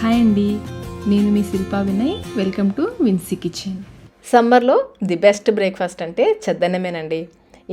Hi అండి, నేను మీ Shilpa Vinay. Welcome to Vincy kitchen. సమ్మర్లో ది బెస్ట్ బ్రేక్ఫాస్ట్ అంటే చద్దన్నమేనండి.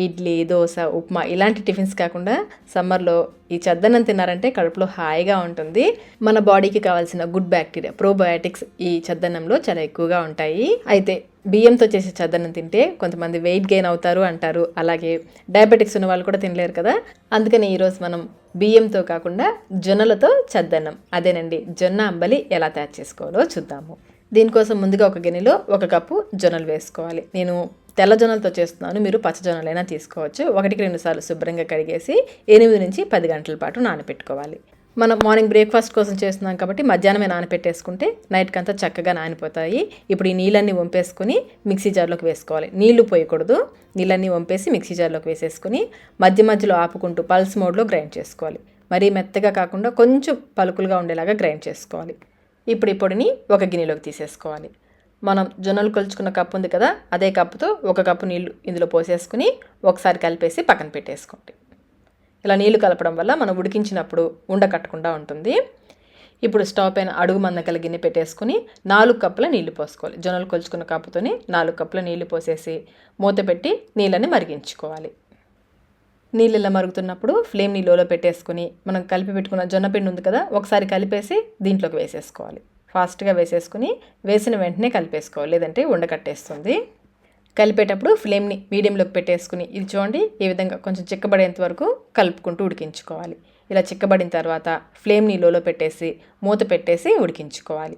ఇడ్లీ, దోశ, ఉప్మా ఇలాంటి టిఫిన్స్ కాకుండా సమ్మర్లో ఈ చద్దన్నం తిన్నారంటే కడుపులో హాయిగా ఉంటుంది. మన బాడీకి కావాల్సిన గుడ్ బ్యాక్టీరియా, ప్రోబయోటిక్స్ ఈ చద్దన్నంలో చాలా ఎక్కువగా ఉంటాయి. అయితే బియ్యంతో చేసే చద్దన్నం తింటే కొంతమంది వెయిట్ గెయిన్ అవుతారు అంటారు. అలాగే డయాబెటిక్స్ ఉన్న వాళ్ళు కూడా తినలేరు కదా. అందుకని ఈరోజు మనం బియ్యంతో కాకుండా జొన్నలతో చద్దన్నం, అదేనండి జొన్న అంబలి ఎలా తయారు చేసుకోవాలో చూద్దాము. దీనికోసం ముందుగా ఒక గిన్నెలో 1 కప్పు జొన్నలు వేసుకోవాలి. నేను తెల్ల జొన్నలతో చేస్తున్నాను, మీరు పచ్చ జొన్నలైనా తీసుకోవచ్చు. 1-2 సార్లు శుభ్రంగా కడిగేసి 8 నుంచి 10 గంటల పాటు నానబెట్టుకోవాలి. మనం మార్నింగ్ బ్రేక్ఫాస్ట్ కోసం చేస్తున్నాం కాబట్టి మధ్యాహ్నమే నానబెట్టేసుకుంటే నైట్కి అంతా చక్కగా నానిపోతాయి. ఇప్పుడు ఈ నీళ్ళన్నీ వంపేసుకుని మిక్సీ జార్లోకి వేసుకోవాలి. నీళ్లు పోయకూడదు, నీళ్ళన్నీ వంపేసి మిక్సీ జార్లోకి వేసేసుకుని మధ్య మధ్యలో ఆపుకుంటూ పల్స్ మోడ్లో గ్రైండ్ చేసుకోవాలి. మరీ మెత్తగా కాకుండా కొంచెం పలుకులుగా ఉండేలాగా గ్రైండ్ చేసుకోవాలి. ఇప్పుడు ఈ పొడిని ఒక గిన్నెలోకి తీసేసుకోవాలి. మనం జొన్నలు కొలుచుకున్న కప్పు ఉంది కదా, అదే కప్పుతో 1 కప్పు నీళ్లు ఇందులో పోసేసుకుని ఒకసారి కలిపేసి పక్కన పెట్టేసుకోండి. ఇలా నీళ్లు కలపడం వల్ల మనం ఉడికించినప్పుడు ఉండకట్టకుండా ఉంటుంది. ఇప్పుడు స్టవ్ పైన అడుగు మందకల గిన్నె పెట్టేసుకుని 4 కప్పుల నీళ్లు పోసుకోవాలి. జొన్నలు కొలుచుకున్న కప్పుతోని 4 కప్పుల నీళ్లు పోసేసి మూత పెట్టి నీళ్ళని మరిగించుకోవాలి. నీళ్ళు ఇలా మరుగుతున్నప్పుడు ఫ్లేమ్ని లోలో పెట్టేసుకుని మనం కలిపి పెట్టుకున్న జొన్న పిండి ఉంది కదా, ఒకసారి కలిపేసి దీంట్లోకి వేసేసుకోవాలి. ఫాస్ట్గా వేసేసుకుని వేసిన వెంటనే కలిపేసుకోవాలి, లేదంటే ఉండకట్టేస్తుంది. కలిపేటప్పుడు ఫ్లేమ్ని మీడియంలోకి పెట్టేసుకుని ఇది చూడండి ఈ విధంగా కొంచెం చిక్కబడేంత వరకు కలుపుకుంటూ ఉడికించుకోవాలి. ఇలా చిక్కబడిన తర్వాత ఫ్లేమ్ని లోలో పెట్టేసి మూత పెట్టేసి ఉడికించుకోవాలి.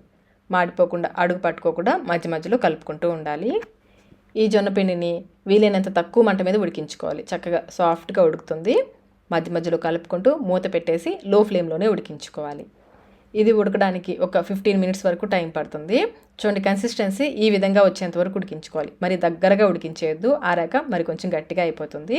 మాడిపోకుండా అడుగు పట్టుకోకుండా మధ్య మధ్యలో కలుపుకుంటూ ఉండాలి. ఈ జొన్న పిండిని వీలైనంత తక్కువ మంట మీద ఉడికించుకోవాలి. చక్కగా సాఫ్ట్గా ఉడుకుతుంది. మధ్య మధ్యలో కలుపుకుంటూ మూత పెట్టేసి లో ఫ్లేమ్లోనే ఉడికించుకోవాలి. ఇది ఉడకడానికి ఒక 15 మినిట్స్ వరకు టైం పడుతుంది. చూడండి కన్సిస్టెన్సీ ఈ విధంగా వచ్చేంత వరకు ఉడికించుకోవాలి. మరి దగ్గరగా ఉడికించేయద్దు, ఆరాక మరి కొంచెం గట్టిగా అయిపోతుంది.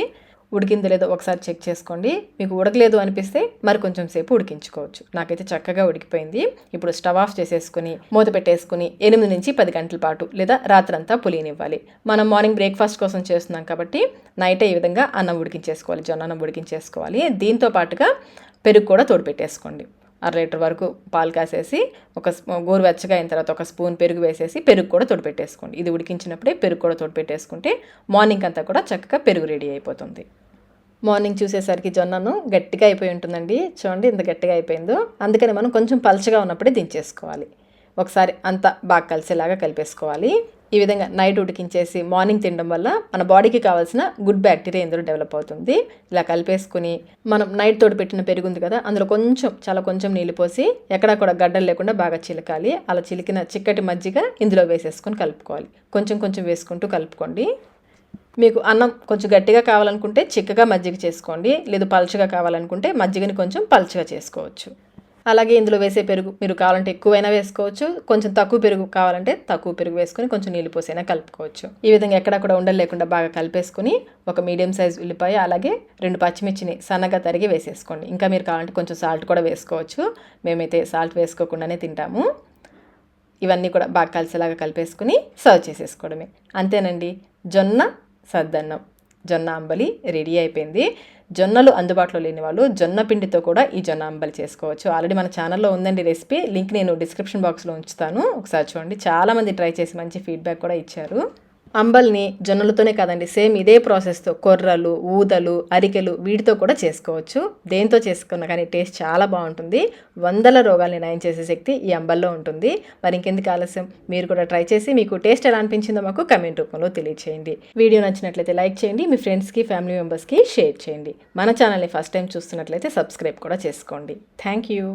ఉడికిందో లేదో ఒకసారి చెక్ చేసుకోండి. మీకు ఉడకలేదు అనిపిస్తే మరి కొంచెం సేపు ఉడికించుకోవచ్చు. నాకైతే చక్కగా ఉడికిపోయింది. ఇప్పుడు స్టవ్ ఆఫ్ చేసేసుకుని మూత పెట్టేసుకుని 8 నుంచి 10 గంటల పాటు లేదా రాత్రంతా పులియనివ్వాలి. మనం మార్నింగ్ బ్రేక్ఫాస్ట్ కోసం చేస్తున్నాం కాబట్టి నైటే ఈ విధంగా అన్నం ఉడికించేసుకోవాలి, జొన్న అన్నం ఉడికించేసుకోవాలి. దీంతో పాటుగా పెరుగు కూడా తోడు పెట్టేసుకోండి. 1/2 లీటర్ వరకు పాలు కాసేసి గోరువెచ్చగా అయిన తర్వాత 1 స్పూన్ పెరుగు వేసేసి పెరుగు కూడా తోడు పెట్టేసుకోండి. ఇది ఉడికించినప్పుడే పెరుగు కూడా తోడు పెట్టేసుకుంటే మార్నింగ్ అంతా కూడా చక్కగా పెరుగు రెడీ అయిపోతుంది. మార్నింగ్ చూసేసరికి జొన్నను గట్టిగా అయిపోయి ఉంటుందండి. చూడండి ఎంత గట్టిగా అయిపోయిందో. అందుకని మనం కొంచెం పలచగా ఉన్నప్పుడే దించేసుకోవాలి. ఒకసారి అంతా బాగా కలిసేలాగా కలిపేసుకోవాలి. ఈ విధంగా నైట్ ఉడికించేసి మార్నింగ్ తినడం వల్ల మన బాడీకి కావాల్సిన గుడ్ బ్యాక్టీరియా ఇందులో డెవలప్ అవుతుంది. ఇలా కలిపేసుకుని మనం నైట్ తోడు పెట్టిన పెరుగు ఉంది కదా, అందులో చాలా కొంచెం నీళ్ళు పోసి ఎక్కడా కూడా గడ్డలు లేకుండా బాగా చిలకాలి. అలా చిలికిన చిక్కటి మజ్జిగ ఇందులో వేసేసుకొని కలుపుకోవాలి. కొంచెం కొంచెం వేసుకుంటూ కలుపుకోండి. మీకు అన్నం కొంచెం గట్టిగా కావాలనుకుంటే చిక్కగా మజ్జిగ చేసుకోండి, లేదు పల్చగా కావాలనుకుంటే మజ్జిగని కొంచెం పల్చగా చేసుకోవచ్చు. అలాగే ఇందులో వేసే పెరుగు మీరు కావాలంటే ఎక్కువైనా వేసుకోవచ్చు, కొంచెం తక్కువ పెరుగు కావాలంటే తక్కువ పెరుగు వేసుకొని కొంచెం నీళ్ళు పోసైనా కలుపుకోవచ్చు. ఈ విధంగా ఎక్కడ కూడా ఉండలు లేకుండా బాగా కలిపేసుకుని ఒక మీడియం సైజ్ ఉల్లిపాయ అలాగే 2 పచ్చిమిర్చిని సన్నగా తరిగి వేసేసుకోండి. ఇంకా మీరు కావాలంటే కొంచెం సాల్ట్ కూడా వేసుకోవచ్చు. మేమైతే సాల్ట్ వేసుకోకుండానే తింటాము. ఇవన్నీ కూడా బాగా కలిసేలాగా కలిపేసుకుని సర్వ్ చేసేసుకోవడమే. అంతేనండి, జొన్న సద్దన్నం, జొన్న అంబలి రెడీ అయిపోయింది. జొన్నలు అందుబాటులో లేని వాళ్ళు జొన్న పిండితో కూడా ఈ జొన్న అంబలి చేసుకోవచ్చు. ఆల్రెడీ మన ఛానల్లో ఉందండి రెసిపీ, లింక్ నేను డిస్క్రిప్షన్ బాక్స్లో ఉంచుతాను, ఒకసారి చూడండి. చాలామంది ట్రై చేసి మంచి ఫీడ్బ్యాక్ కూడా ఇచ్చారు. అంబల్ని జొన్నలతోనే కాదండి, సేమ్ ఇదే ప్రాసెస్తో కొర్రలు, ఊదలు, అరికెలు వీటితో కూడా చేసుకోవచ్చు. దేంతో చేసుకున్నా కానీ టేస్ట్ చాలా బాగుంటుంది. 100 రోగాల్ని నయం చేసే శక్తి ఈ అంబల్లో ఉంటుంది. మరి ఇంకెందుకు ఆలస్యం, మీరు కూడా ట్రై చేసి మీకు టేస్ట్ ఎలా అనిపించిందో మాకు కమెంట్ రూపంలో తెలియచేయండి. వీడియో నచ్చినట్లయితే లైక్ చేయండి, మీ ఫ్రెండ్స్కి ఫ్యామిలీ మెంబర్స్కి షేర్ చేయండి. మన ఛానల్ని ఫస్ట్ టైం చూస్తున్నట్లయితే సబ్స్క్రైబ్ కూడా చేసుకోండి. Thank you.